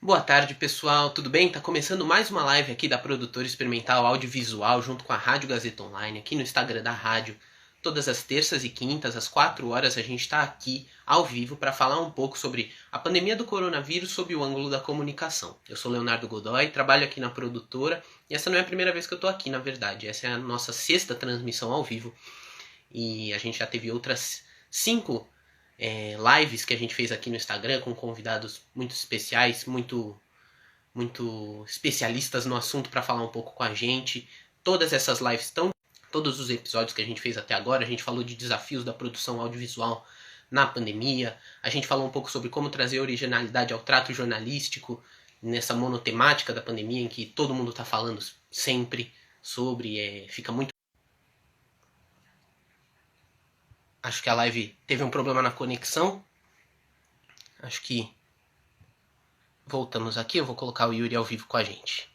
Boa tarde, pessoal. Tudo bem? Tá começando mais uma live aqui da produtora experimental audiovisual junto com a Rádio Gazeta Online, aqui no Instagram da rádio. Todas as terças e quintas, às 4 horas, a gente está aqui ao vivo para falar um pouco sobre a pandemia do coronavírus sob o ângulo da comunicação. Eu sou Leonardo Godoy, trabalho aqui na produtora e essa não é a primeira vez que eu estou aqui, na verdade. Essa é a nossa sexta transmissão ao vivo e a gente já teve outras 5 lives que a gente fez aqui no Instagram com convidados muito especiais, muito especialistas no assunto para falar um pouco com a gente. Todas essas lives estão, todos os episódios que a gente fez até agora, a gente falou de desafios da produção audiovisual na pandemia, a gente falou um pouco sobre como trazer originalidade ao trato jornalístico nessa monotemática da pandemia em que todo mundo está falando sempre sobre, fica muito. Acho que a live teve um problema na conexão. Acho que voltamos aqui, eu vou colocar o Yuri ao vivo com a gente.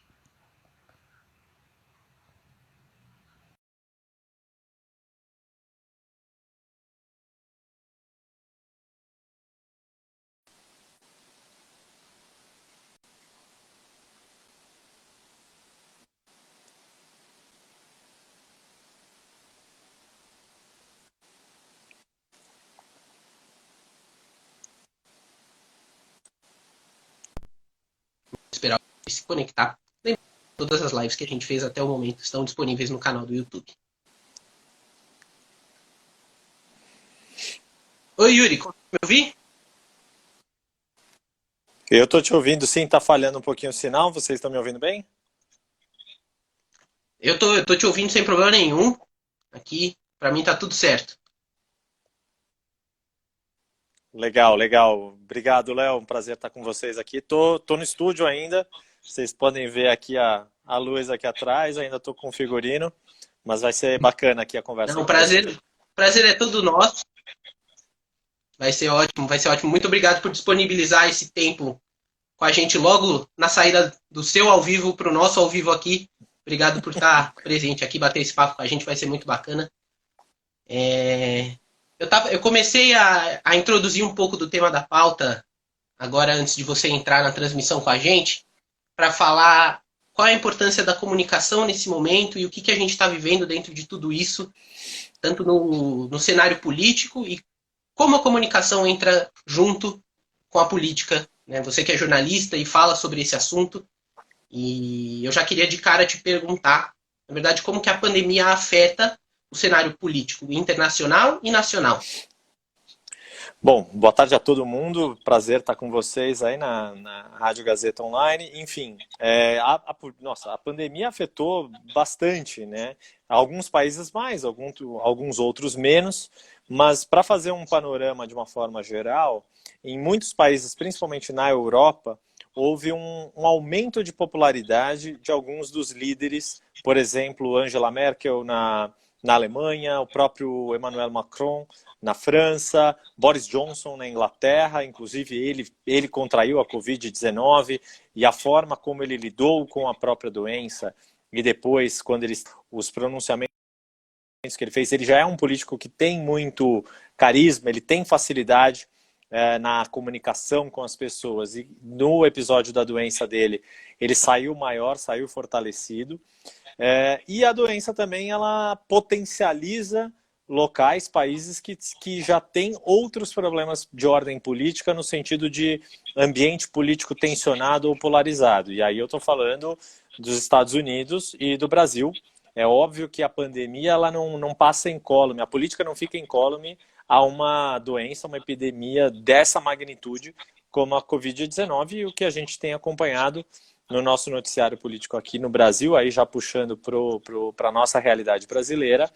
Esperar ele se conectar. Todas as lives que a gente fez até o momento estão disponíveis no canal do YouTube. Oi, Yuri, consegue me ouvir? Eu tô te ouvindo, sim, tá falhando um pouquinho o sinal, vocês estão me ouvindo bem? Eu tô te ouvindo sem problema nenhum. Aqui, pra mim tá tudo certo. Legal, legal. Obrigado, Léo. Um prazer estar com vocês aqui. Tô no estúdio ainda. Vocês podem ver aqui a luz aqui atrás, ainda tô com o figurino, mas vai ser bacana aqui a conversa Não, com vocês. prazer é todo nosso. Vai ser ótimo, vai ser ótimo. Muito obrigado por disponibilizar esse tempo com a gente logo na saída do seu ao vivo para o nosso ao vivo aqui. Obrigado por estar presente aqui, bater esse papo com a gente, vai ser muito bacana. Eu comecei a introduzir um pouco do tema da pauta agora antes de você entrar na transmissão com a gente, para falar qual é a importância da comunicação nesse momento e o que, que a gente está vivendo dentro de tudo isso, tanto no cenário político e como a comunicação entra junto com a política. Né? Você que é jornalista e fala sobre esse assunto, e eu já queria de cara te perguntar, na verdade, como que a pandemia afeta o cenário político internacional e nacional. Bom, boa tarde a todo mundo. Prazer estar com vocês aí na Rádio Gazeta Online. Enfim, nossa, a pandemia afetou bastante, né? Alguns países mais, alguns outros menos. Mas para fazer um panorama de uma forma geral, em muitos países, principalmente na Europa, houve um aumento de popularidade de alguns dos líderes. Por exemplo, Angela Merkel na Alemanha, o próprio Emmanuel Macron na França, Boris Johnson na Inglaterra, inclusive ele contraiu a Covid-19 e a forma como ele lidou com a própria doença e depois, quando os pronunciamentos que ele fez, ele já é um político que tem muito carisma, ele tem facilidade na comunicação com as pessoas e no episódio da doença dele, ele saiu maior, saiu fortalecido. E a doença também ela potencializa locais, países que já têm outros problemas de ordem política no sentido de ambiente político tensionado ou polarizado. E aí eu estou falando dos Estados Unidos e do Brasil. É óbvio que a pandemia ela não passa incólume, a política não fica incólume a uma doença, uma epidemia dessa magnitude como a Covid-19 e o que a gente tem acompanhado no nosso noticiário político aqui no Brasil, aí já puxando para a nossa realidade brasileira,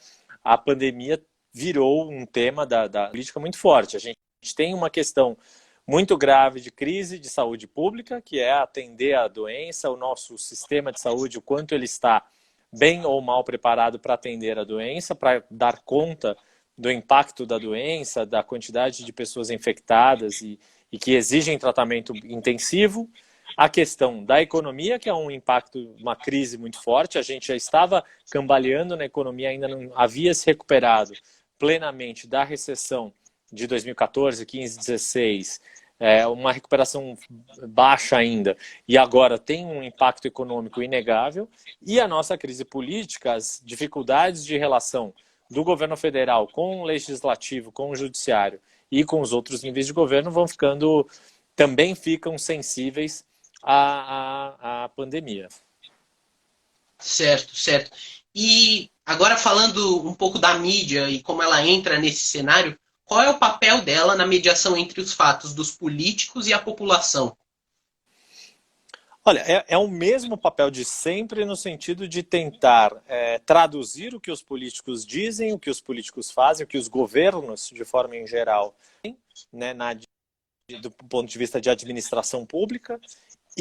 a pandemia virou um tema da política muito forte. A gente tem uma questão muito grave de crise de saúde pública, que é atender a doença, o nosso sistema de saúde, o quanto ele está bem ou mal preparado para atender a doença, para dar conta do impacto da doença, da quantidade de pessoas infectadas e que exigem tratamento intensivo. A questão da economia, que é um impacto, uma crise muito forte. A gente já estava cambaleando na economia, ainda não havia se recuperado plenamente da recessão de 2014, 15, 16, uma recuperação baixa ainda, e agora tem um impacto econômico inegável, e a nossa crise política, as dificuldades de relação do governo federal com o legislativo, com o judiciário e com os outros níveis de governo também ficam sensíveis à pandemia. Certo, certo. E agora falando um pouco da mídia e como ela entra nesse cenário, qual é o papel dela na mediação entre os fatos dos políticos e a população? Olha, é o mesmo papel de sempre no sentido de tentar traduzir o que os políticos dizem, o que os políticos fazem, o que os governos, de forma em geral, né, do ponto de vista de administração pública,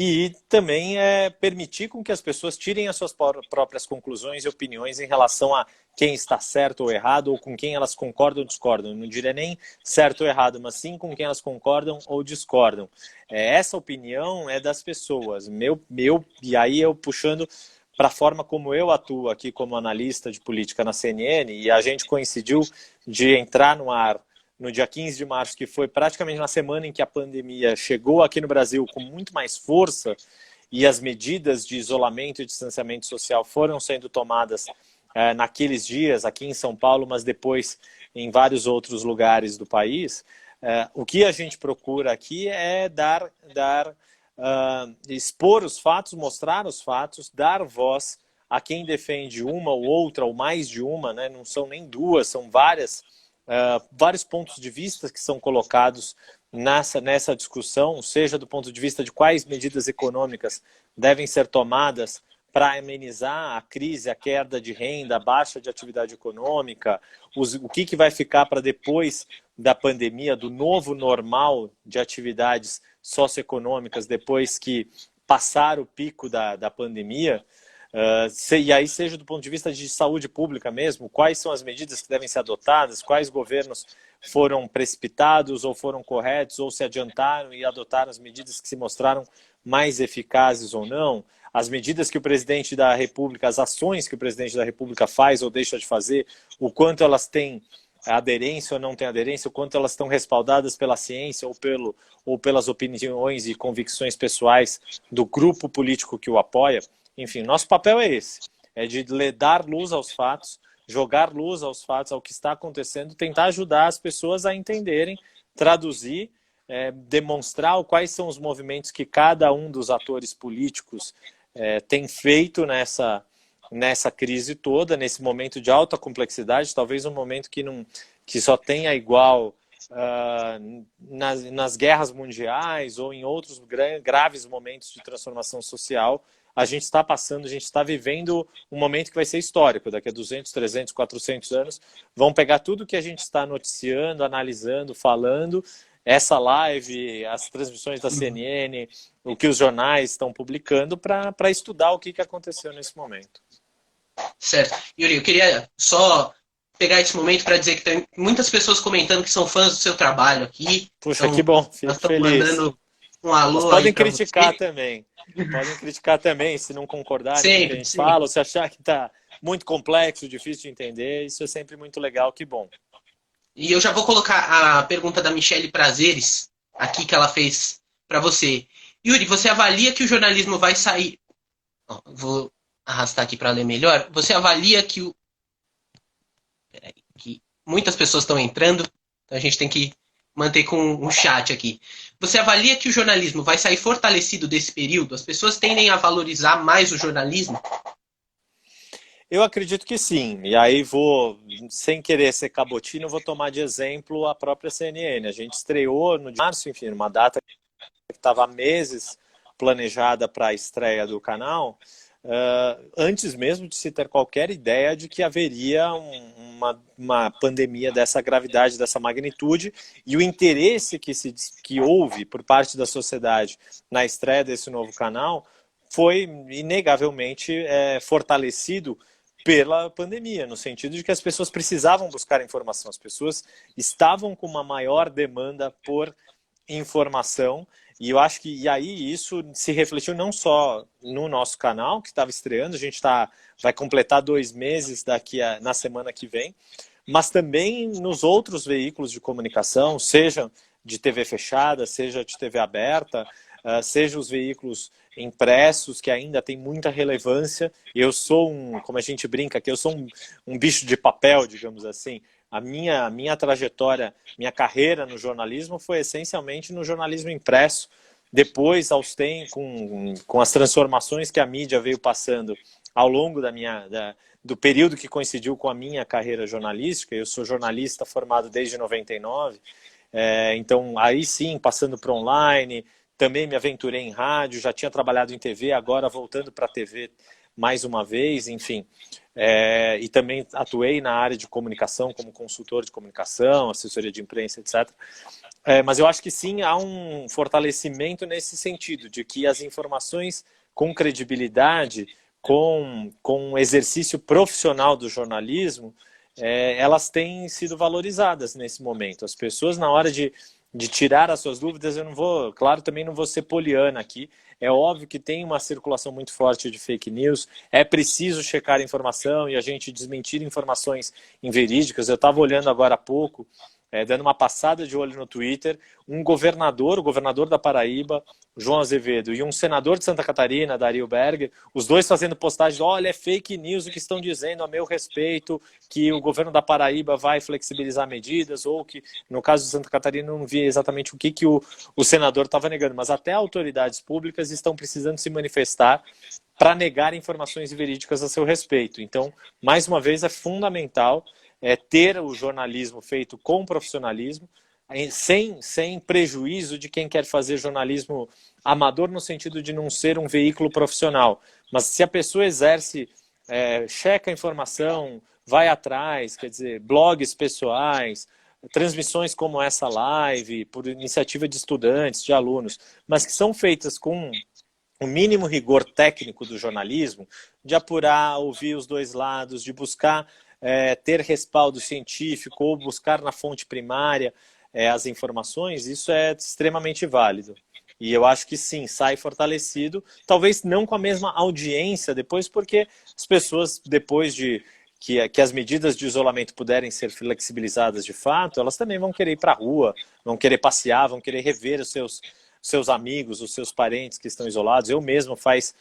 e também permitir com que as pessoas tirem as suas próprias conclusões e opiniões em relação a quem está certo ou errado, ou com quem elas concordam ou discordam. Eu não diria nem certo ou errado, mas sim com quem elas concordam ou discordam. Essa opinião é das pessoas. E aí eu puxando para a forma como eu atuo aqui como analista de política na CNN, e a gente coincidiu de entrar no ar no dia 15 de março, que foi praticamente na semana em que a pandemia chegou aqui no Brasil com muito mais força e as medidas de isolamento e distanciamento social foram sendo tomadas naqueles dias, aqui em São Paulo, mas depois em vários outros lugares do país. O que a gente procura aqui é expor os fatos, mostrar os fatos, dar voz a quem defende uma ou outra, ou mais de uma, né? Não são nem duas, são vários pontos de vista que são colocados nessa discussão, seja do ponto de vista de quais medidas econômicas devem ser tomadas para amenizar a crise, a queda de renda, a baixa de atividade econômica, o que vai ficar para depois da pandemia, do novo normal de atividades socioeconômicas depois que passar o pico da pandemia. E aí seja do ponto de vista de saúde pública mesmo, quais são as medidas que devem ser adotadas, quais governos foram precipitados ou foram corretos, ou se adiantaram e adotaram as medidas que se mostraram mais eficazes ou não, as medidas que o presidente da República, as ações que o presidente da República faz ou deixa de fazer, o quanto elas têm aderência ou não têm aderência, o quanto elas estão respaldadas pela ciência ou pelas opiniões e convicções pessoais do grupo político que o apoia. Enfim, nosso papel é esse, é de dar luz aos fatos, jogar luz aos fatos, ao que está acontecendo, tentar ajudar as pessoas a entenderem, traduzir, demonstrar quais são os movimentos que cada um dos atores políticos tem feito nessa crise toda, nesse momento de alta complexidade, talvez um momento que só tenha igual nas guerras mundiais ou em outros graves momentos de transformação social. A gente está vivendo um momento que vai ser histórico. Daqui a 200, 300, 400 anos, vão pegar tudo que a gente está noticiando, analisando, falando, essa live, as transmissões da CNN, o que os jornais estão publicando, para estudar o que aconteceu nesse momento. Certo. Yuri, eu queria só pegar esse momento para dizer que tem muitas pessoas comentando que são fãs do seu trabalho aqui. Puxa, então, que bom, fico feliz. Mandando um alô. Mas podem criticar também. Podem criticar também, se não concordarem com o que a gente fala, ou se achar que está muito complexo, difícil de entender. Isso é sempre muito legal, que bom. E eu já vou colocar a pergunta da Michele Prazeres aqui que ela fez para você. Yuri, você avalia que o jornalismo vai sair... Vou arrastar aqui para ler melhor. Você avalia que Peraí, que muitas pessoas estão entrando, então a gente tem que manter com um chat aqui. Você avalia que o jornalismo vai sair fortalecido desse período? As pessoas tendem a valorizar mais o jornalismo? Eu acredito que sim. E aí sem querer ser cabotino, vou tomar de exemplo a própria CNN. A gente estreou no março, enfim, uma data que estava há meses planejada para a estreia do canal, antes mesmo de se ter qualquer ideia de que haveria uma pandemia dessa gravidade, dessa magnitude, e o interesse que houve por parte da sociedade na estreia desse novo canal foi inegavelmente fortalecido pela pandemia, no sentido de que as pessoas precisavam buscar informação, as pessoas estavam com uma maior demanda por informação, e eu acho que aí isso se refletiu não só no nosso canal, que estava estreando, a gente vai completar 2 meses na semana que vem, mas também nos outros veículos de comunicação, sejam de TV fechada, seja de TV aberta, seja os veículos impressos, que ainda tem muita relevância. Eu sou como a gente brinca aqui, eu sou um bicho de papel, digamos assim. A minha trajetória, minha carreira no jornalismo foi essencialmente no jornalismo impresso. Depois, com as transformações que a mídia veio passando ao longo do período que coincidiu com a minha carreira jornalística, eu sou jornalista formado desde 99, então aí sim, passando para online, também me aventurei em rádio, já tinha trabalhado em TV, agora voltando para a TV mais uma vez, enfim. E também atuei na área de comunicação, como consultor de comunicação, assessoria de imprensa, etc. Mas eu acho que sim, há um fortalecimento nesse sentido, de que as informações com credibilidade, com um exercício profissional do jornalismo, elas têm sido valorizadas nesse momento. As pessoas, na hora de tirar as suas dúvidas, eu não vou, claro, também não vou ser poliana aqui. É óbvio que tem uma circulação muito forte de fake news, é preciso checar a informação e a gente desmentir informações inverídicas. Eu estava olhando agora há pouco, dando uma passada de olho no Twitter, o governador da Paraíba, João Azevedo, e um senador de Santa Catarina, Dario Berger, os dois fazendo postagens: olha, é fake news o que estão dizendo a meu respeito, que o governo da Paraíba vai flexibilizar medidas, ou que, no caso de Santa Catarina, não vi exatamente o que o senador estava negando, mas até autoridades públicas estão precisando se manifestar para negar informações verídicas a seu respeito. Então, mais uma vez, é fundamental ter o jornalismo feito com profissionalismo, sem prejuízo de quem quer fazer jornalismo amador, no sentido de não ser um veículo profissional. Mas se a pessoa exerce, checa a informação, vai atrás, quer dizer, blogs pessoais, transmissões como essa live, por iniciativa de estudantes, de alunos, mas que são feitas com o mínimo rigor técnico do jornalismo, de apurar, ouvir os dois lados, de buscar ter respaldo científico ou buscar na fonte primária as informações, isso é extremamente válido. E eu acho que sim, sai fortalecido, talvez não com a mesma audiência depois, porque as pessoas, depois de que as medidas de isolamento puderem ser flexibilizadas de fato, elas também vão querer ir para a rua, vão querer passear, vão querer rever os seus amigos, os seus parentes que estão isolados. Eu mesmo faz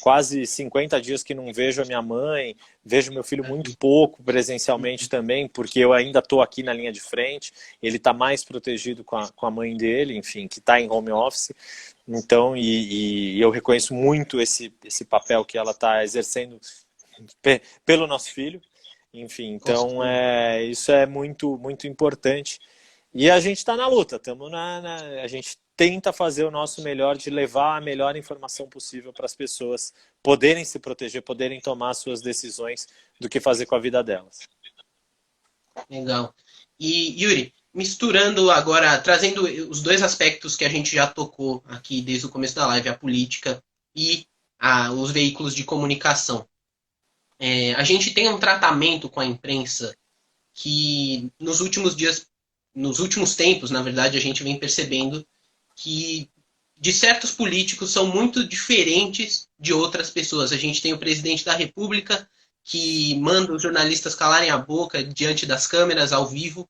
quase 50 dias que não vejo a minha mãe, vejo meu filho muito pouco presencialmente também, porque eu ainda estou aqui na linha de frente, ele está mais protegido com a mãe dele, enfim, que está em home office. Então, e eu reconheço muito esse papel que ela está exercendo pelo nosso filho. Enfim, então isso é muito, muito importante. E a gente está na luta, a gente tenta fazer o nosso melhor de levar a melhor informação possível para as pessoas poderem se proteger, poderem tomar suas decisões do que fazer com a vida delas. Legal. E Yuri, misturando agora, trazendo os dois aspectos que a gente já tocou aqui desde o começo da live, a política e os veículos de comunicação. A gente tem um tratamento com a imprensa que nos últimos tempos, na verdade, a gente vem percebendo que de certos políticos são muito diferentes de outras pessoas. A gente tem o presidente da República que manda os jornalistas calarem a boca diante das câmeras ao vivo,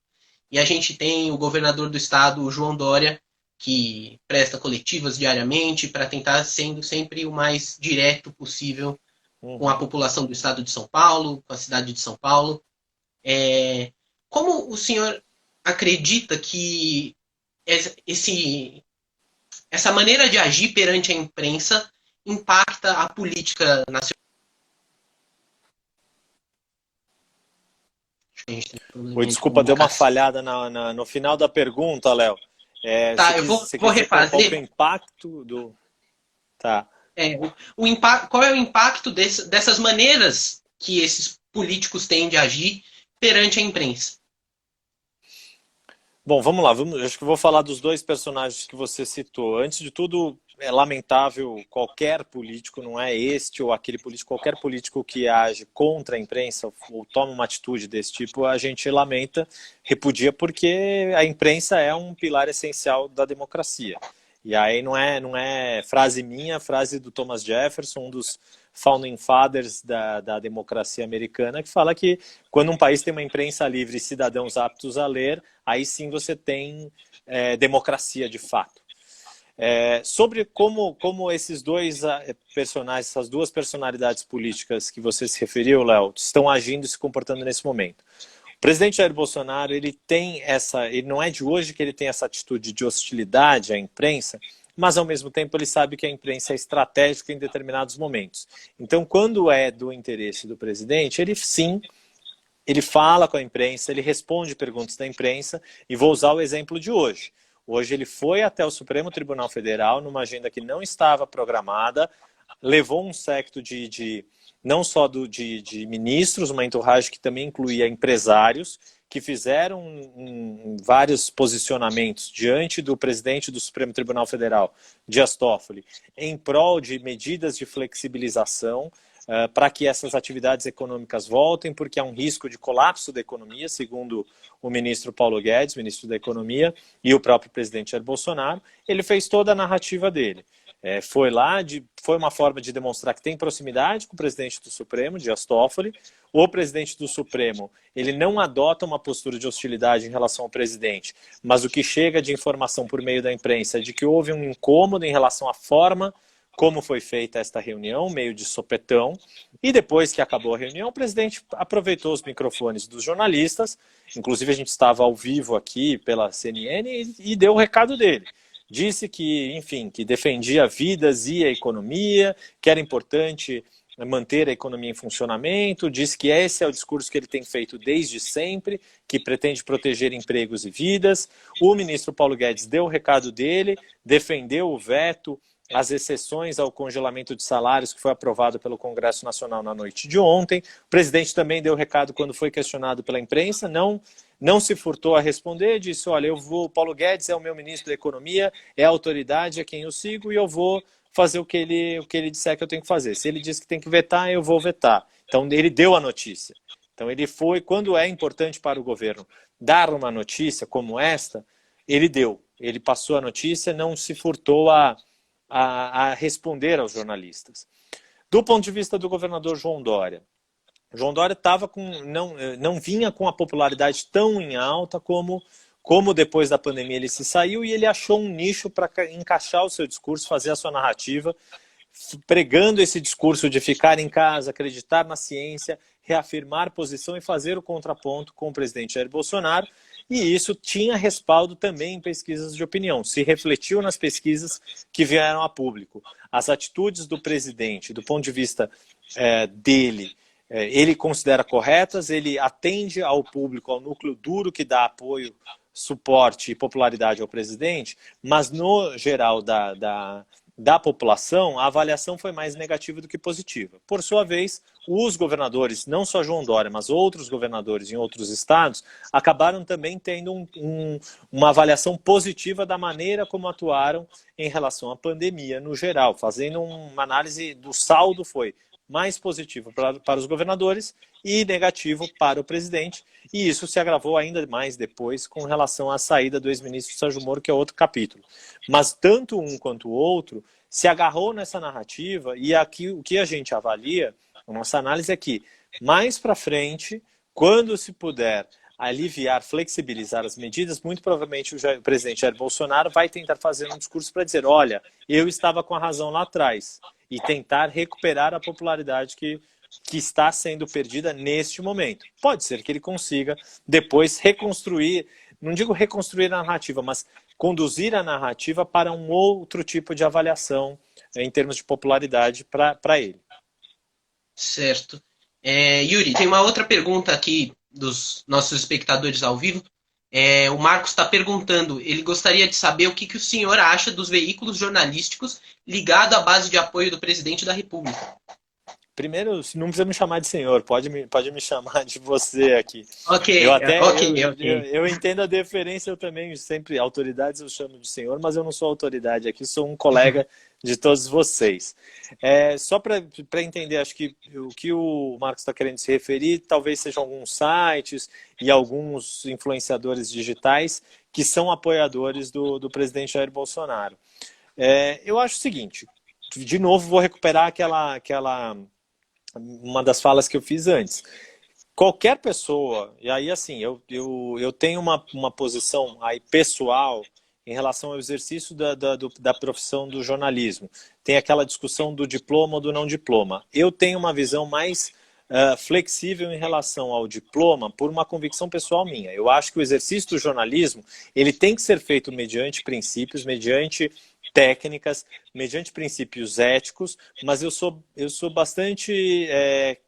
e a gente tem o governador do estado, o João Dória, que presta coletivas diariamente para tentar sendo sempre o mais direto possível com a população do estado de São Paulo, com a cidade de São Paulo. Como o senhor acredita que essa maneira de agir perante a imprensa impacta a política nacional? Desculpa, deu uma falhada no final da pergunta, Léo. Tá, eu vou refazer. Qual é o impacto do... Tá. Qual é o impacto dessas maneiras que esses políticos têm de agir perante a imprensa? Bom, vamos lá. Acho que eu vou falar dos dois personagens que você citou. Antes de tudo, é lamentável qualquer político, não é este ou aquele político, qualquer político que age contra a imprensa ou toma uma atitude desse tipo, a gente lamenta, repudia, porque a imprensa é um pilar essencial da democracia. E aí não é frase minha, frase do Thomas Jefferson, um dos founding fathers da democracia americana, que fala que quando um país tem uma imprensa livre e cidadãos aptos a ler, aí sim você tem democracia de fato. Sobre como esses dois personagens, essas duas personalidades políticas que você se referiu, Léo, estão agindo e se comportando nesse momento. O presidente Jair Bolsonaro, ele não é de hoje que ele tem essa atitude de hostilidade à imprensa, mas ao mesmo tempo ele sabe que a imprensa é estratégica em determinados momentos. Então, quando é do interesse do presidente, ele fala com a imprensa, ele responde perguntas da imprensa, e vou usar o exemplo de hoje. Hoje ele foi até o Supremo Tribunal Federal, numa agenda que não estava programada, levou um séquito não só de ministros, uma entourage que também incluía empresários, que fizeram vários posicionamentos diante do presidente do Supremo Tribunal Federal, Dias Toffoli, em prol de medidas de flexibilização, para que essas atividades econômicas voltem, porque há um risco de colapso da economia, segundo o ministro Paulo Guedes, ministro da Economia, e o próprio presidente Jair Bolsonaro. Ele fez toda a narrativa dele. Foi uma forma de demonstrar que tem proximidade com o presidente do Supremo, Dias Toffoli. O presidente do Supremo, ele não adota uma postura de hostilidade em relação ao presidente, mas o que chega de informação por meio da imprensa é de que houve um incômodo em relação à forma como foi feita esta reunião, meio de sopetão, e depois que acabou a reunião, o presidente aproveitou os microfones dos jornalistas, inclusive a gente estava ao vivo aqui pela CNN, e deu o recado dele. Disse que, enfim, que defendia vidas e a economia, que era importante manter a economia em funcionamento, disse que esse é o discurso que ele tem feito desde sempre, que pretende proteger empregos e vidas. O ministro Paulo Guedes deu o recado dele, defendeu o veto as exceções ao congelamento de salários que foi aprovado pelo Congresso Nacional na noite de ontem. O presidente também deu recado quando foi questionado pela imprensa, não se furtou a responder, disse, olha, Paulo Guedes é o meu ministro da Economia, é a autoridade, é quem eu sigo, e eu vou fazer o que ele disser que eu tenho que fazer. Se ele diz que tem que vetar, eu vou vetar. Então, ele deu a notícia. Então, ele foi, quando é importante para o governo dar uma notícia como esta, ele deu. Ele passou a notícia, não se furtou a responder aos jornalistas. Do ponto de vista do governador João Dória não vinha com a popularidade tão em alta como depois da pandemia ele se saiu, e ele achou um nicho para encaixar o seu discurso, fazer a sua narrativa, pregando esse discurso de ficar em casa, acreditar na ciência, reafirmar posição e fazer o contraponto com o presidente Jair Bolsonaro. E isso tinha respaldo também em pesquisas de opinião, se refletiu nas pesquisas que vieram a público. As atitudes do presidente, do ponto de vista dele, ele considera corretas, ele atende ao público, ao núcleo duro que dá apoio, suporte e popularidade ao presidente, mas no geral da população, a avaliação foi mais negativa do que positiva. Por sua vez, os governadores, não só João Dória, mas outros governadores em outros estados, acabaram também tendo uma avaliação positiva da maneira como atuaram em relação à pandemia no geral, fazendo uma análise do saldo foi mais positivo para os governadores e negativo para o presidente, e isso se agravou ainda mais depois com relação à saída do ex-ministro Sérgio Moro, que é outro capítulo. Mas tanto um quanto o outro se agarrou nessa narrativa, e aqui o que a gente avalia, a nossa análise é que mais para frente, quando se puder aliviar, flexibilizar as medidas, muito provavelmente o presidente Jair Bolsonaro vai tentar fazer um discurso para dizer, olha, eu estava com a razão lá atrás, e tentar recuperar a popularidade que está sendo perdida neste momento. Pode ser que ele consiga depois reconstruir, não digo reconstruir a narrativa, mas conduzir a narrativa para um outro tipo de avaliação em termos de popularidade para ele. Certo. Yuri, tem uma outra pergunta aqui dos nossos espectadores ao vivo. O Marcos está perguntando, ele gostaria de saber o que o senhor acha dos veículos jornalísticos ligados à base de apoio do presidente da República. Primeiro, não precisa me chamar de senhor, pode me chamar de você aqui. Ok. Eu entendo a deferência, eu também sempre, autoridades eu chamo de senhor, mas eu não sou autoridade aqui, sou um colega de todos vocês. Só para entender, acho que o que o Marcos está querendo se referir, talvez sejam alguns sites e alguns influenciadores digitais que são apoiadores do presidente Jair Bolsonaro. Eu acho o seguinte, de novo vou recuperar uma das falas que eu fiz antes. Qualquer pessoa, e aí assim, eu tenho uma posição aí pessoal em relação ao exercício da profissão do jornalismo. Tem aquela discussão do diploma ou do não diploma. Eu tenho uma visão mais flexível em relação ao diploma por uma convicção pessoal minha. Eu acho que o exercício do jornalismo ele tem que ser feito mediante princípios, mediante técnicas, mediante princípios éticos, mas eu sou bastante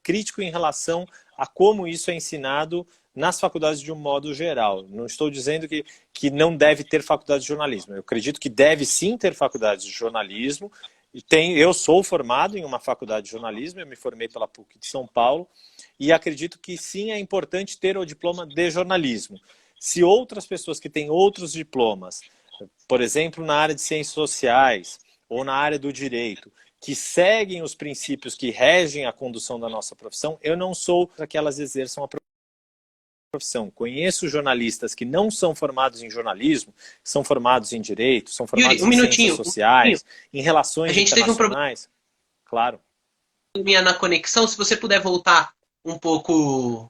crítico em relação a como isso é ensinado nas faculdades de um modo geral. Não estou dizendo que não deve ter faculdade de jornalismo. Eu acredito que deve sim ter faculdade de jornalismo. Eu sou formado em uma faculdade de jornalismo, eu me formei pela PUC de São Paulo, e acredito que sim é importante ter o diploma de jornalismo. Se outras pessoas que têm outros diplomas, por exemplo, na área de ciências sociais ou na área do direito, que seguem os princípios que regem a condução da nossa profissão, eu não sou para que elas exerçam a profissão. Conheço jornalistas que não são formados em jornalismo, são formados em direito, são formados Yuri, em ciências sociais, em relações internacionais. Claro. Na conexão, se você puder voltar um pouco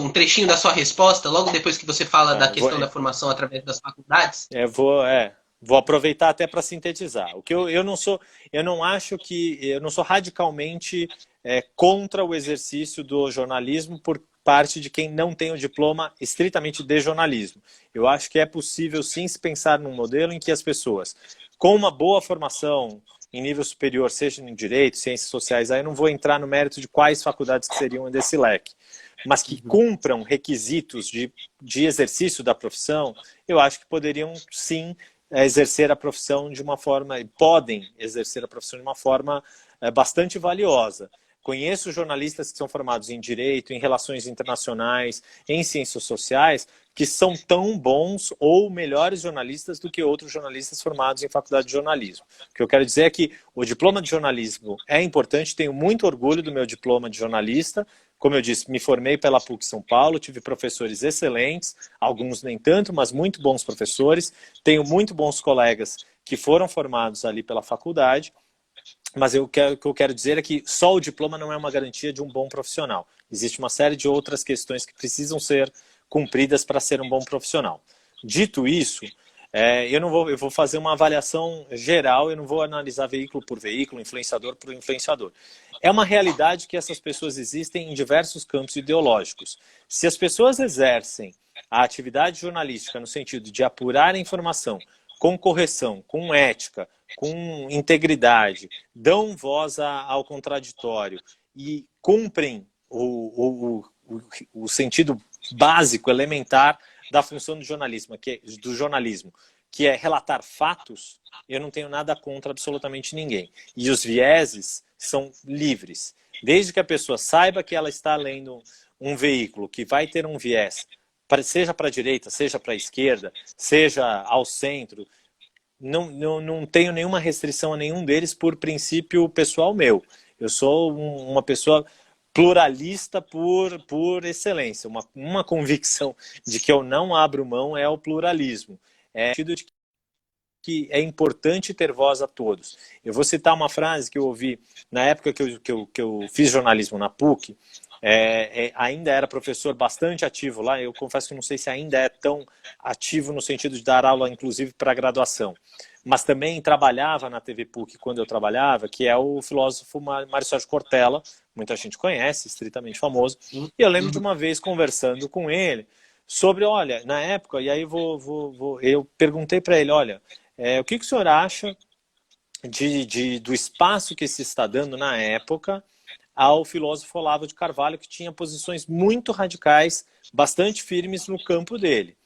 um trechinho da sua resposta, logo depois que você fala da questão da formação através das faculdades. Vou aproveitar até para sintetizar. O que eu não sou radicalmente contra o exercício do jornalismo por parte de quem não tem o diploma estritamente de jornalismo. Eu acho que é possível sim se pensar num modelo em que as pessoas com uma boa formação em nível superior, seja em direito, ciências sociais, aí eu não vou entrar no mérito de quais faculdades que seriam desse leque, mas que cumpram requisitos de exercício da profissão, eu acho que poderiam sim exercer a profissão de uma forma, podem exercer a profissão de uma forma bastante valiosa. Conheço jornalistas que são formados em direito, em relações internacionais, em ciências sociais, que são tão bons ou melhores jornalistas do que outros jornalistas formados em faculdade de jornalismo. O que eu quero dizer é que o diploma de jornalismo é importante, tenho muito orgulho do meu diploma de jornalista. Como eu disse, me formei pela PUC São Paulo, tive professores excelentes, alguns nem tanto, mas muito bons professores. Tenho muito bons colegas que foram formados ali pela faculdade. Mas o que eu quero dizer é que só o diploma não é uma garantia de um bom profissional. Existe uma série de outras questões que precisam ser cumpridas para ser um bom profissional. Dito isso, eu vou fazer uma avaliação geral, eu não vou analisar veículo por veículo, influenciador por influenciador. É uma realidade que essas pessoas existem em diversos campos ideológicos. Se as pessoas exercem a atividade jornalística no sentido de apurar a informação com correção, com ética, com integridade, dão voz ao contraditório e cumprem o sentido básico, elementar da função do jornalismo, que é relatar fatos, eu não tenho nada contra absolutamente ninguém. E os vieses são livres. Desde que a pessoa saiba que ela está lendo um veículo que vai ter um viés, seja para a direita, seja para a esquerda, seja ao centro, não tenho nenhuma restrição a nenhum deles por princípio pessoal meu. Eu sou uma pessoa pluralista por excelência. Uma convicção de que eu não abro mão é o pluralismo. É no sentido de que é importante ter voz a todos. Eu vou citar uma frase que eu ouvi na época que eu fiz jornalismo na PUC. Ainda era professor bastante ativo lá. Eu confesso que não sei se ainda é tão ativo no sentido de dar aula, inclusive, para graduação. Mas também trabalhava na TV PUC quando eu trabalhava, que é o filósofo Mário Sérgio Cortella, muita gente conhece, estritamente famoso. E eu lembro de uma vez conversando com ele sobre, olha, na época, e aí eu perguntei para ele, olha, o que o senhor acha do espaço que se está dando na época ao filósofo Olavo de Carvalho, que tinha posições muito radicais, bastante firmes no campo dele.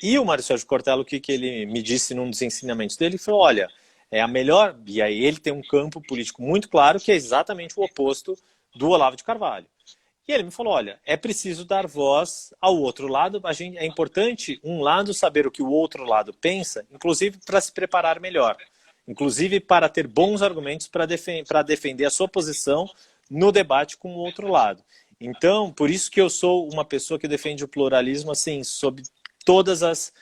E o Mário Sérgio Cortella, o que ele me disse num dos ensinamentos dele, foi, olha, é a melhor... E aí ele tem um campo político muito claro, que é exatamente o oposto do Olavo de Carvalho. E ele me falou, olha, é preciso dar voz ao outro lado, é importante um lado saber o que o outro lado pensa, inclusive para se preparar melhor, inclusive para ter bons argumentos para defender a sua posição no debate com o outro lado. Então, por isso que eu sou uma pessoa que defende o pluralismo, assim, sob todas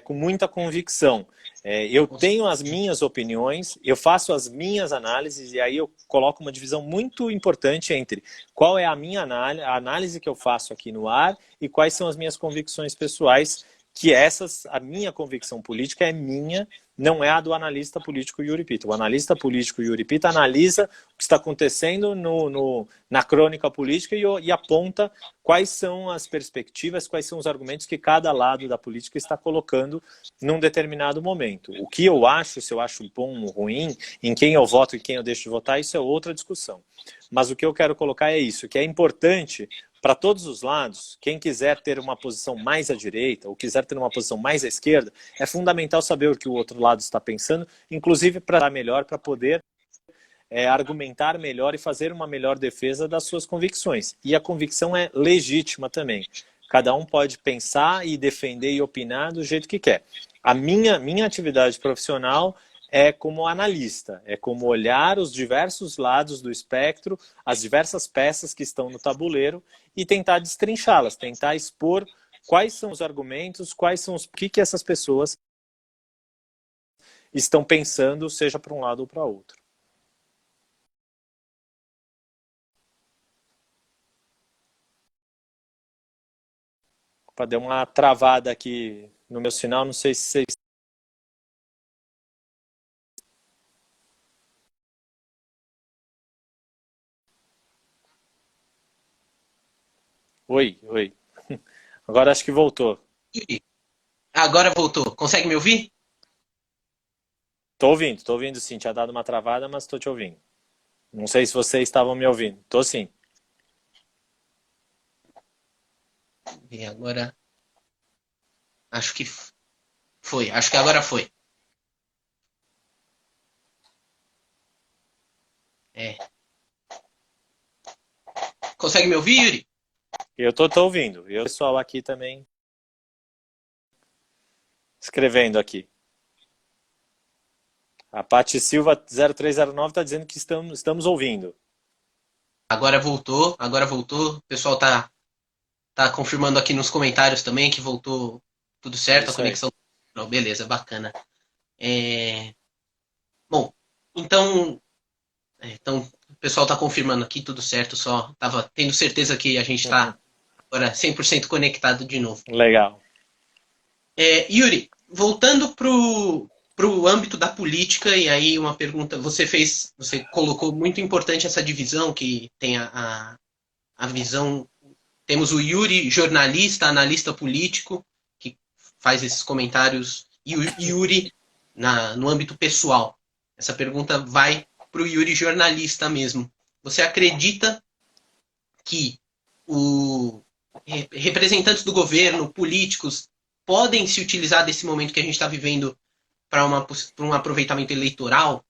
com muita convicção. Eu tenho as minhas opiniões, eu faço as minhas análises, e aí eu coloco uma divisão muito importante entre qual é a minha análise, a análise que eu faço aqui no ar, e quais são as minhas convicções pessoais, que a minha convicção política é minha, não é a do analista político Yuri Pita. O analista político Yuri Pita analisa o que está acontecendo na crônica política e aponta quais são as perspectivas, quais são os argumentos que cada lado da política está colocando num determinado momento. O que eu acho, se eu acho bom ou ruim, em quem eu voto e quem eu deixo de votar, isso é outra discussão. Mas o que eu quero colocar é isso, que é importante para todos os lados. Quem quiser ter uma posição mais à direita ou quiser ter uma posição mais à esquerda, é fundamental saber o que o outro lado está pensando, inclusive para dar melhor, para poder argumentar melhor e fazer uma melhor defesa das suas convicções. E a convicção é legítima também. Cada um pode pensar e defender e opinar do jeito que quer. A minha atividade profissional é como analista, é como olhar os diversos lados do espectro, as diversas peças que estão no tabuleiro e tentar destrinchá-las, tentar expor quais são os argumentos, o que essas pessoas estão pensando, seja para um lado ou para outro. Opa, deu uma travada aqui no meu sinal, não sei se vocês... Oi. Agora acho que voltou. Agora voltou. Consegue me ouvir? Tô ouvindo sim. Tinha dado uma travada, mas tô te ouvindo. Não sei se vocês estavam me ouvindo. Tô sim. E agora. Acho que foi. Acho que agora foi. É. Consegue me ouvir, Yuri? Eu tô ouvindo. E o pessoal aqui também escrevendo aqui. A Paty Silva 0309 está dizendo que estamos ouvindo. Agora voltou. O pessoal tá confirmando aqui nos comentários também que voltou tudo certo, a conexão. Não, beleza, bacana. Bom, então o pessoal tá confirmando aqui tudo certo, só tava tendo certeza que a gente tá agora 100% conectado de novo. Legal. Yuri, voltando pro âmbito da política, e aí uma pergunta, você colocou muito importante essa divisão que tem a visão. Temos o Yuri, jornalista, analista político, que faz esses comentários, e o Yuri no âmbito pessoal. Essa pergunta vai para o Yuri jornalista mesmo. Você acredita que representantes do governo, políticos, podem se utilizar desse momento que a gente está vivendo para um aproveitamento eleitoral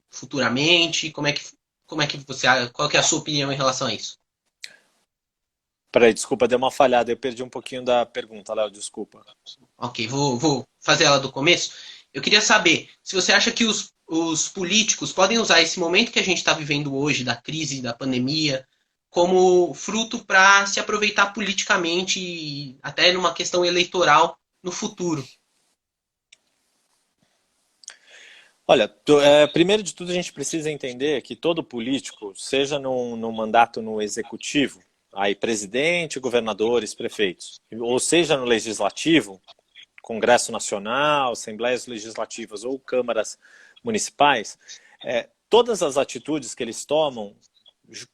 futuramente? Qual que é a sua opinião em relação a isso? Peraí, desculpa, deu uma falhada, eu perdi um pouquinho da pergunta, Léo, desculpa. Ok, vou fazer ela do começo. Eu queria saber se você acha que os políticos podem usar esse momento que a gente está vivendo hoje, da crise, da pandemia, como fruto para se aproveitar politicamente, até numa questão eleitoral no futuro. Olha, primeiro de tudo a gente precisa entender que todo político, seja num mandato no executivo, aí presidente, governadores, prefeitos, ou seja no legislativo, Congresso Nacional, Assembleias Legislativas ou câmaras municipais, todas as atitudes que eles tomam,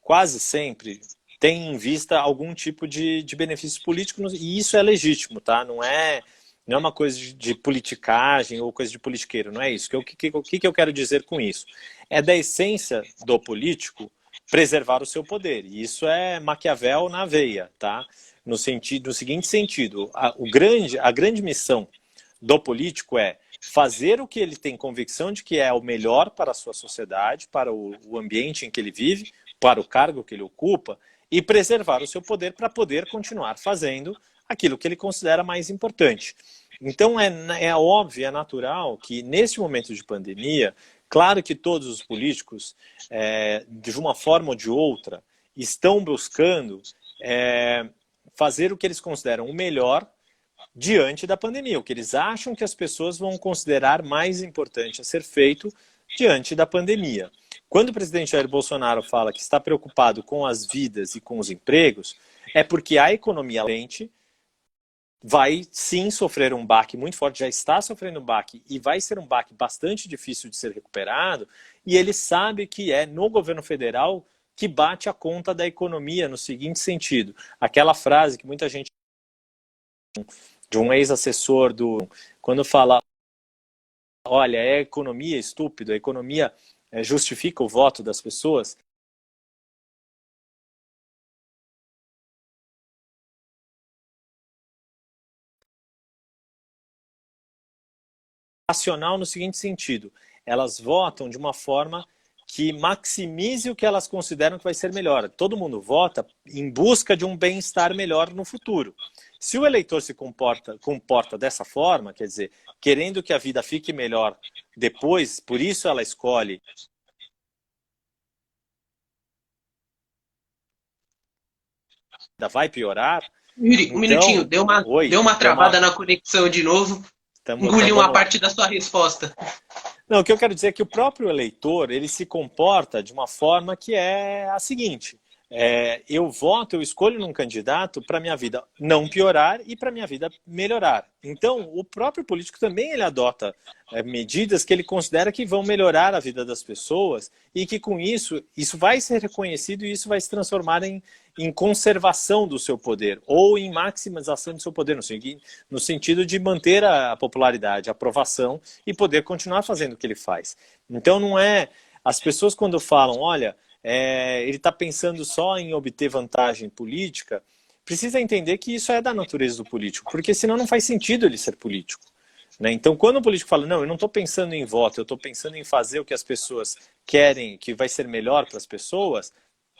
quase sempre, têm em vista algum tipo de benefício político, e isso é legítimo, tá? Não é uma coisa de politicagem ou coisa de politiqueiro, não é isso. O que eu quero dizer com isso? É da essência do político preservar o seu poder. E isso é Maquiavel na veia, tá? No seguinte sentido, a grande missão do político é fazer o que ele tem convicção de que é o melhor para a sua sociedade, para o ambiente em que ele vive, para o cargo que ele ocupa, e preservar o seu poder para poder continuar fazendo aquilo que ele considera mais importante. Então é óbvio, é natural que nesse momento de pandemia, claro que todos os políticos, de uma forma ou de outra, estão buscando fazer o que eles consideram o melhor diante da pandemia, o que eles acham que as pessoas vão considerar mais importante a ser feito diante da pandemia. Quando o presidente Jair Bolsonaro fala que está preocupado com as vidas e com os empregos, é porque a economia lente, vai sim sofrer um baque muito forte, já está sofrendo um baque e vai ser um baque bastante difícil de ser recuperado, e ele sabe que é no governo federal que bate a conta da economia no seguinte sentido, aquela frase que muita gente, de um ex-assessor quando fala, olha, é a economia estúpido, a economia justifica o voto das pessoas, racional no seguinte sentido, elas votam de uma forma que maximize o que elas consideram que vai ser melhor. Todo mundo vota em busca de um bem-estar melhor no futuro. Se o eleitor se comporta dessa forma, quer dizer, querendo que a vida fique melhor depois, por isso ela escolhe, vai piorar, Yuri, um minutinho, então, oi, deu uma travada na conexão de novo, então engoliu uma vamos lá. parte da sua resposta. Não, o que eu quero dizer é que o próprio eleitor, ele se comporta de uma forma que é a seguinte, eu voto, eu escolho num candidato para minha vida não piorar e para minha vida melhorar. Então, o próprio político também ele adota medidas que ele considera que vão melhorar a vida das pessoas e que com isso vai ser reconhecido e isso vai se transformar em conservação do seu poder ou em maximização do seu poder, no sentido de manter a popularidade, a aprovação e poder continuar fazendo o que ele faz. Então, não é... As pessoas quando falam, olha... ele está pensando só em obter vantagem política, precisa entender que isso é da natureza do político, porque senão não faz sentido ele ser político. Né? Então, quando o político fala, não, eu não estou pensando em voto, eu estou pensando em fazer o que as pessoas querem, que vai ser melhor para as pessoas,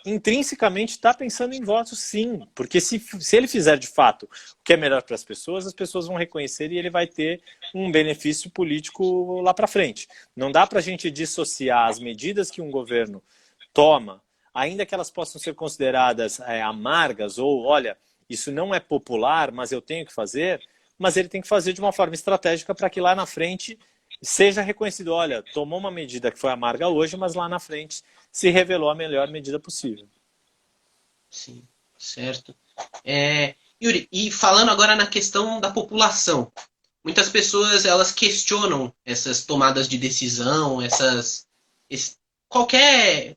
intrinsecamente está pensando em voto sim, porque se ele fizer de fato o que é melhor para as pessoas vão reconhecer e ele vai ter um benefício político lá para frente. Não dá para a gente dissociar as medidas que um governo toma, ainda que elas possam ser consideradas amargas ou, olha, isso não é popular, mas eu tenho que fazer, mas ele tem que fazer de uma forma estratégica para que lá na frente seja reconhecido, olha, tomou uma medida que foi amarga hoje, mas lá na frente se revelou a melhor medida possível. Sim, certo. Yuri, e falando agora na questão da população, muitas pessoas elas questionam essas tomadas de decisão, qualquer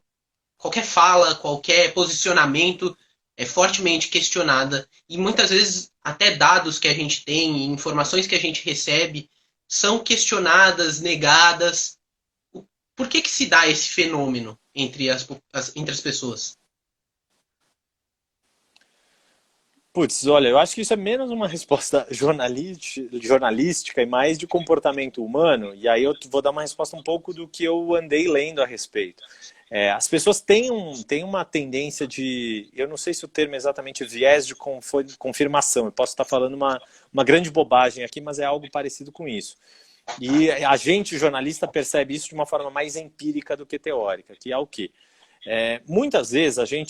qualquer fala, qualquer posicionamento é fortemente questionada e muitas vezes até dados que a gente tem, informações que a gente recebe são questionadas, negadas. Por que se dá esse fenômeno entre as pessoas? Putz, olha, eu acho que isso é menos uma resposta jornalística e mais de comportamento humano, e aí eu vou dar uma resposta um pouco do que eu andei lendo a respeito. As pessoas têm uma tendência de, eu não sei se o termo é exatamente viés de confirmação, eu posso estar falando uma grande bobagem aqui, mas é algo parecido com isso. E a gente, jornalista, percebe isso de uma forma mais empírica do que teórica, que é o quê? Muitas vezes a gente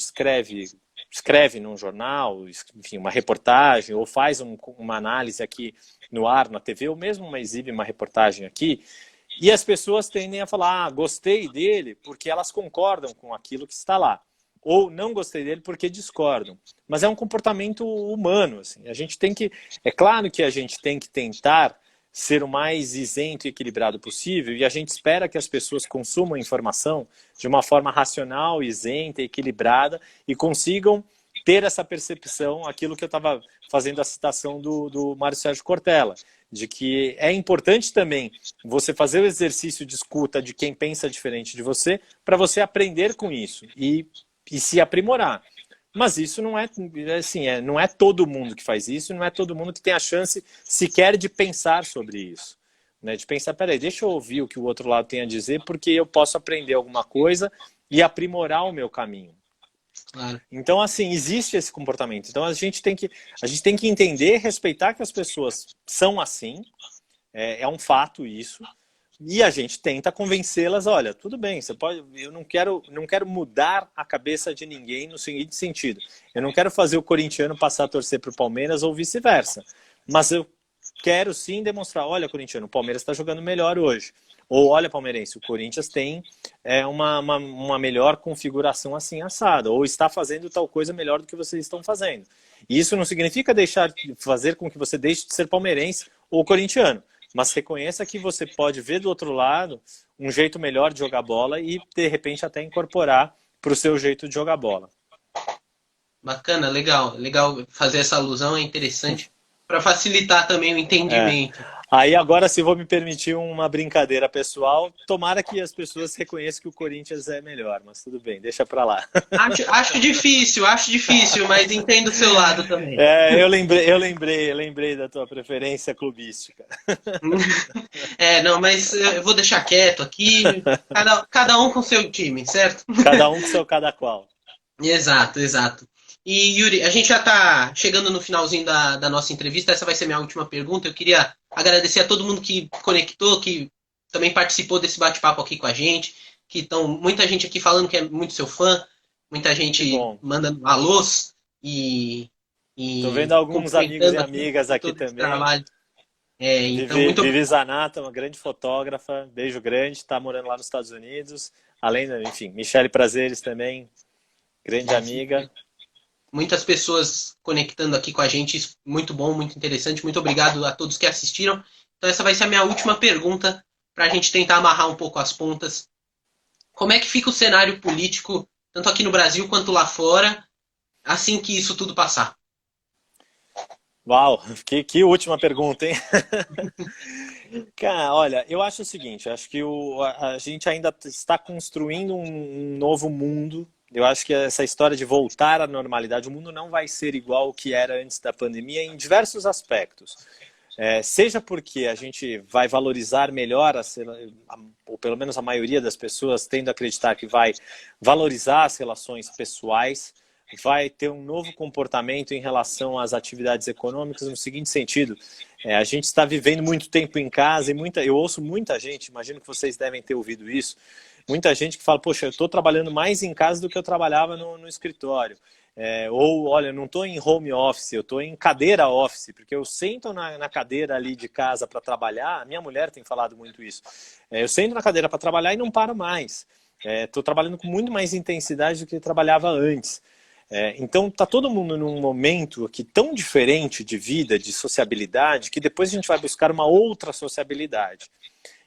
escreve num jornal, enfim, uma reportagem, ou faz uma análise aqui no ar, na TV, ou mesmo exibe uma reportagem aqui, e as pessoas tendem a falar, gostei dele porque elas concordam com aquilo que está lá. Ou não gostei dele porque discordam. Mas é um comportamento humano. Assim. A gente tem que... É claro que a gente tem que tentar ser o mais isento e equilibrado possível, e a gente espera que as pessoas consumam informação de uma forma racional, isenta, equilibrada, e consigam ter essa percepção, aquilo que eu estava fazendo a citação do Mário Sérgio Cortella, de que é importante também você fazer o exercício de escuta de quem pensa diferente de você, para você aprender com isso e se aprimorar. Mas isso não é assim, não é todo mundo que faz isso, não é todo mundo que tem a chance sequer de pensar sobre isso. Né? De pensar, peraí, deixa eu ouvir o que o outro lado tem a dizer, porque eu posso aprender alguma coisa e aprimorar o meu caminho. Claro. Então, assim, existe esse comportamento. Então, a gente tem que entender, respeitar que as pessoas são assim, é um fato isso, e a gente tenta convencê-las, olha, tudo bem, você pode, eu não quero mudar a cabeça de ninguém no seguinte sentido. Eu não quero fazer o corintiano passar a torcer para o Palmeiras ou vice-versa. Mas eu quero sim demonstrar, olha, corintiano, o Palmeiras está jogando melhor hoje. Ou, olha, palmeirense, o Corinthians tem uma melhor configuração assim assada, ou está fazendo tal coisa melhor do que vocês estão fazendo. E isso não significa fazer com que você deixe de ser palmeirense ou corintiano, mas reconheça que você pode ver do outro lado um jeito melhor de jogar bola e, de repente, até incorporar para o seu jeito de jogar bola. Bacana, legal. Legal fazer essa alusão, é interessante para facilitar também o entendimento. Aí agora, se vou me permitir uma brincadeira pessoal, tomara que as pessoas reconheçam que o Corinthians é melhor, mas tudo bem, deixa pra lá. Acho difícil, mas entendo o seu lado também. Eu lembrei da tua preferência clubística. Não, mas eu vou deixar quieto aqui, cada um com seu time, certo? Cada um com seu cada qual. Exato, exato. E Yuri, a gente já está chegando no finalzinho da nossa entrevista, essa vai ser minha última pergunta. Eu queria agradecer a todo mundo que conectou, que também participou desse bate-papo aqui com a gente, muita gente aqui falando que é muito seu fã, muita gente mandando alôs e tô vendo alguns amigos e amigas aqui também. Trabalho. Vivi Zanata, uma grande fotógrafa, beijo grande, está morando lá nos Estados Unidos. Além, enfim, Michele Prazeres também, grande amiga. Muitas pessoas conectando aqui com a gente, muito bom, muito interessante. Muito obrigado a todos que assistiram. Então essa vai ser a minha última pergunta, para a gente tentar amarrar um pouco as pontas. Como é que fica o cenário político, tanto aqui no Brasil quanto lá fora, assim que isso tudo passar? Uau, que última pergunta, hein? Cara, olha, eu acho o seguinte, acho que a gente ainda está construindo um novo mundo. Eu acho que essa história de voltar à normalidade, o mundo não vai ser igual ao que era antes da pandemia em diversos aspectos. Seja porque a gente vai valorizar melhor, ou pelo menos a maioria das pessoas tendo a acreditar que vai valorizar as relações pessoais, vai ter um novo comportamento em relação às atividades econômicas, no seguinte sentido: a gente está vivendo muito tempo em casa e eu ouço muita gente, imagino que vocês devem ter ouvido isso, muita gente que fala, poxa, eu estou trabalhando mais em casa do que eu trabalhava no escritório. Ou, olha, eu não estou em home office, eu estou em cadeira office, porque eu sento na cadeira ali de casa para trabalhar, a minha mulher tem falado muito isso, eu sento na cadeira para trabalhar e não paro mais. Estou trabalhando com muito mais intensidade do que eu trabalhava antes. Então está todo mundo num momento aqui tão diferente de vida, de sociabilidade, que depois a gente vai buscar uma outra sociabilidade.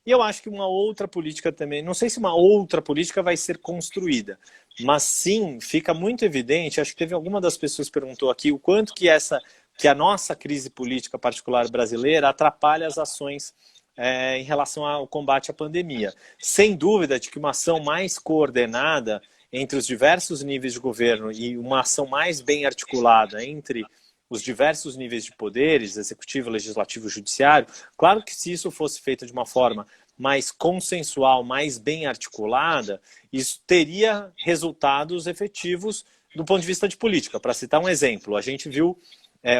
E eu acho que uma outra política também, não sei se uma outra política vai ser construída, mas sim, fica muito evidente, acho que teve alguma das pessoas que perguntou aqui, o quanto que a nossa crise política particular brasileira atrapalha as ações em relação ao combate à pandemia. Sem dúvida de que uma ação mais coordenada entre os diversos níveis de governo e uma ação mais bem articulada entre os diversos níveis de poderes, executivo, legislativo, judiciário, claro que se isso fosse feito de uma forma mais consensual, mais bem articulada, isso teria resultados efetivos do ponto de vista de política. Para citar um exemplo, a gente viu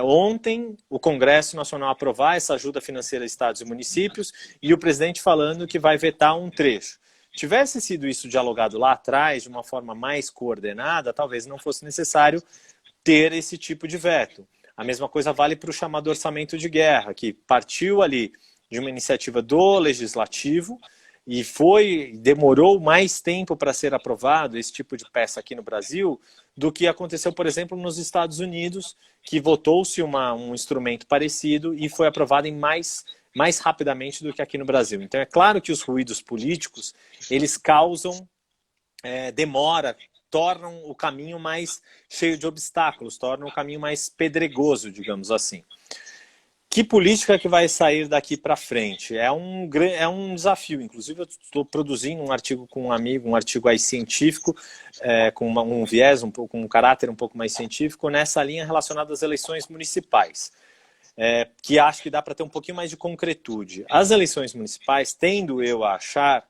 ontem o Congresso Nacional aprovar essa ajuda financeira a estados e municípios e o presidente falando que vai vetar um trecho. Tivesse sido isso dialogado lá atrás, de uma forma mais coordenada, talvez não fosse necessário ter esse tipo de veto. A mesma coisa vale para o chamado orçamento de guerra, que partiu ali de uma iniciativa do Legislativo e demorou mais tempo para ser aprovado esse tipo de peça aqui no Brasil do que aconteceu, por exemplo, nos Estados Unidos, que votou-se um instrumento parecido e foi aprovado mais rapidamente do que aqui no Brasil. Então é claro que os ruídos políticos, eles causam demora, tornam o caminho mais cheio de obstáculos, tornam o caminho mais pedregoso, digamos assim. Que política que vai sair daqui para frente? É um desafio. Inclusive, eu estou produzindo um artigo com um amigo, um artigo aí científico, com um viés, com um caráter um pouco mais científico, nessa linha relacionada às eleições municipais. Que acho que dá para ter um pouquinho mais de concretude. As eleições municipais, tendo eu a achar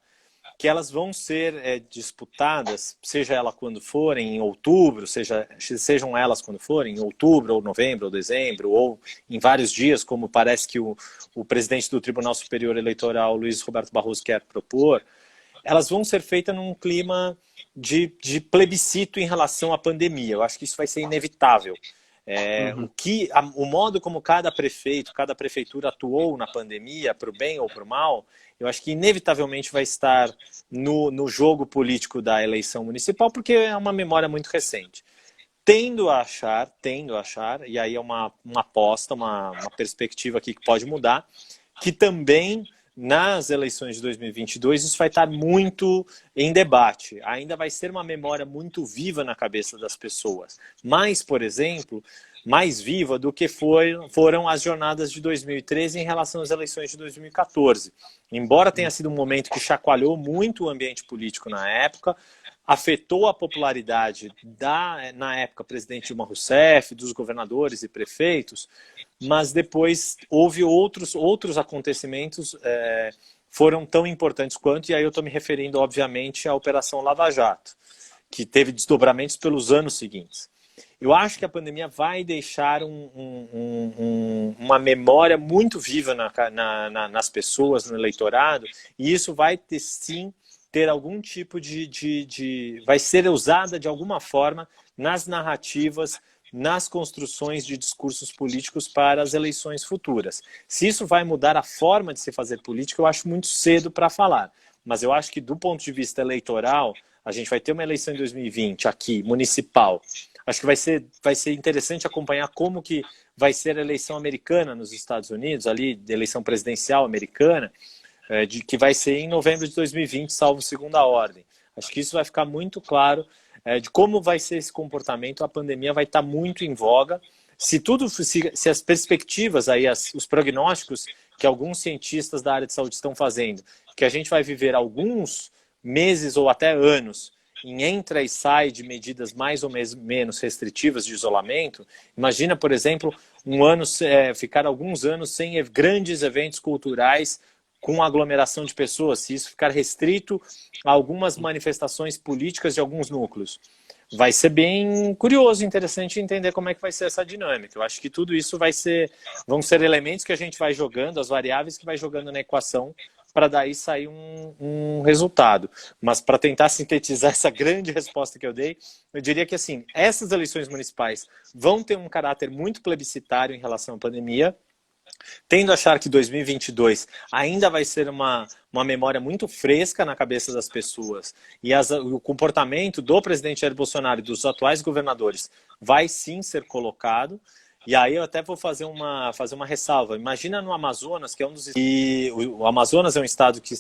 que elas vão ser disputadas, seja ela quando forem, em outubro, sejam elas quando forem, em outubro, ou novembro, ou dezembro, ou em vários dias, como parece que o presidente do Tribunal Superior Eleitoral, Luiz Roberto Barroso, quer propor, elas vão ser feitas num clima de plebiscito em relação à pandemia. Eu acho que isso vai ser inevitável. Uhum. O modo como cada prefeito, cada prefeitura atuou na pandemia, para o bem ou para o mal, eu acho que inevitavelmente vai estar no jogo político da eleição municipal, porque é uma memória muito recente. Tendo a achar, e aí é uma aposta, uma perspectiva aqui que pode mudar, que também nas eleições de 2022 isso vai estar muito em debate. Ainda vai ser uma memória muito viva na cabeça das pessoas. Mas, por exemplo, mais viva do que foram as jornadas de 2013 em relação às eleições de 2014. Embora tenha sido um momento que chacoalhou muito o ambiente político na época, afetou a popularidade na época, presidente Dilma Rousseff, dos governadores e prefeitos, mas depois houve outros acontecimentos foram tão importantes quanto, e aí eu estou me referindo, obviamente, à Operação Lava Jato, que teve desdobramentos pelos anos seguintes. Eu acho que a pandemia vai deixar uma memória muito viva nas pessoas, no eleitorado, e isso vai ter, sim, ter algum tipo vai ser usada de alguma forma nas narrativas, nas construções de discursos políticos para as eleições futuras. Se isso vai mudar a forma de se fazer política, eu acho muito cedo para falar. Mas eu acho que, do ponto de vista eleitoral, a gente vai ter uma eleição em 2020 aqui, municipal. Acho que vai ser interessante acompanhar como que vai ser a eleição americana nos Estados Unidos, ali, eleição presidencial americana, que vai ser em novembro de 2020, salvo segunda ordem. Acho que isso vai ficar muito claro de como vai ser esse comportamento. A pandemia vai estar muito em voga. Se as perspectivas, aí, os prognósticos que alguns cientistas da área de saúde estão fazendo, que a gente vai viver alguns meses ou até anos em entra e sai de medidas mais ou menos restritivas de isolamento, imagina, por exemplo, ficar alguns anos sem grandes eventos culturais com aglomeração de pessoas, se isso ficar restrito a algumas manifestações políticas de alguns núcleos. Vai ser bem curioso, interessante entender como é que vai ser essa dinâmica. Eu acho que tudo isso vão ser elementos que a gente vai jogando, as variáveis que vai jogando na equação, para daí sair um resultado. Mas para tentar sintetizar essa grande resposta que eu dei, eu diria que assim, essas eleições municipais vão ter um caráter muito plebiscitário em relação à pandemia, tendo a achar que 2022 ainda vai ser uma memória muito fresca na cabeça das pessoas e o comportamento do presidente Jair Bolsonaro e dos atuais governadores vai sim ser colocado. E aí eu até vou fazer uma ressalva. Imagina no Amazonas, que é o Amazonas é um estado que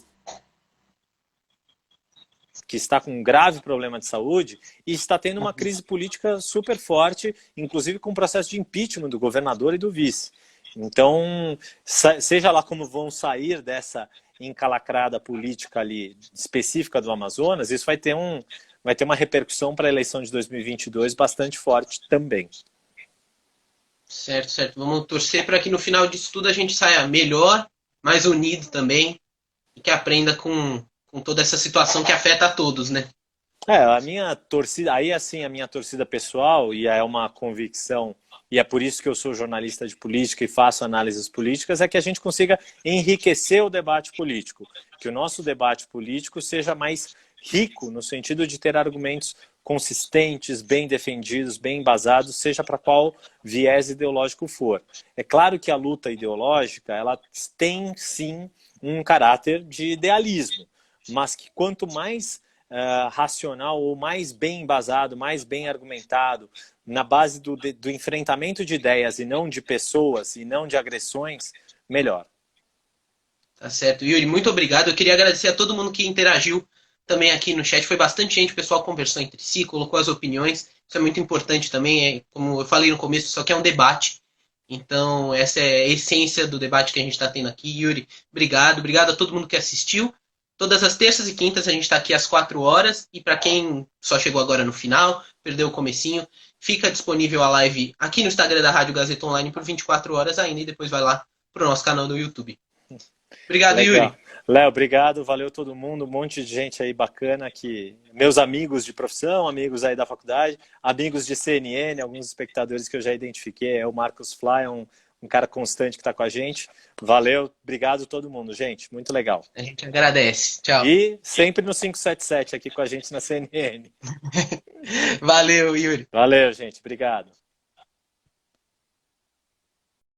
está com um grave problema de saúde e está tendo uma crise política super forte, inclusive com um processo de impeachment do governador e do vice. Então, seja lá como vão sair dessa encalacrada política ali específica do Amazonas, isso vai ter uma repercussão para a eleição de 2022 bastante forte também. Certo, certo. Vamos torcer para que no final disso tudo a gente saia melhor, mais unido também, e que aprenda com toda essa situação que afeta a todos, né? A minha torcida, aí assim, a minha torcida pessoal, e é uma convicção, e é por isso que eu sou jornalista de política e faço análises políticas, é que a gente consiga enriquecer o debate político, que o nosso debate político seja mais rico, no sentido de ter argumentos consistentes, bem defendidos, bem embasados, seja para qual viés ideológico for. É claro que a luta ideológica, ela tem sim um caráter de idealismo, mas que quanto mais racional ou mais bem embasado, mais bem argumentado, na base do enfrentamento de ideias e não de pessoas e não de agressões, melhor. Tá certo. Yuri, muito obrigado. Eu queria agradecer a todo mundo que interagiu também aqui no chat. Foi bastante gente, o pessoal conversou entre si, colocou as opiniões. Isso é muito importante também. Como eu falei no começo, isso aqui é um debate. Então, essa é a essência do debate que a gente está tendo aqui. Yuri, obrigado. Obrigado a todo mundo que assistiu. Todas as terças e quintas a gente está aqui às 4 horas. E para quem só chegou agora no final, perdeu o comecinho, fica disponível a live aqui no Instagram da Rádio Gazeta Online por 24 horas ainda. E depois vai lá para o nosso canal do YouTube. Obrigado, Legal. Yuri. Léo, obrigado, valeu todo mundo, um monte de gente aí bacana, meus amigos de profissão, amigos aí da faculdade, amigos de CNN, alguns espectadores que eu já identifiquei, é o Marcos Fly, um cara constante que está com a gente. Valeu, obrigado todo mundo, gente, muito legal. A gente agradece. Tchau. E sempre no 577 aqui com a gente na CNN. Valeu, Yuri. Valeu, gente, obrigado.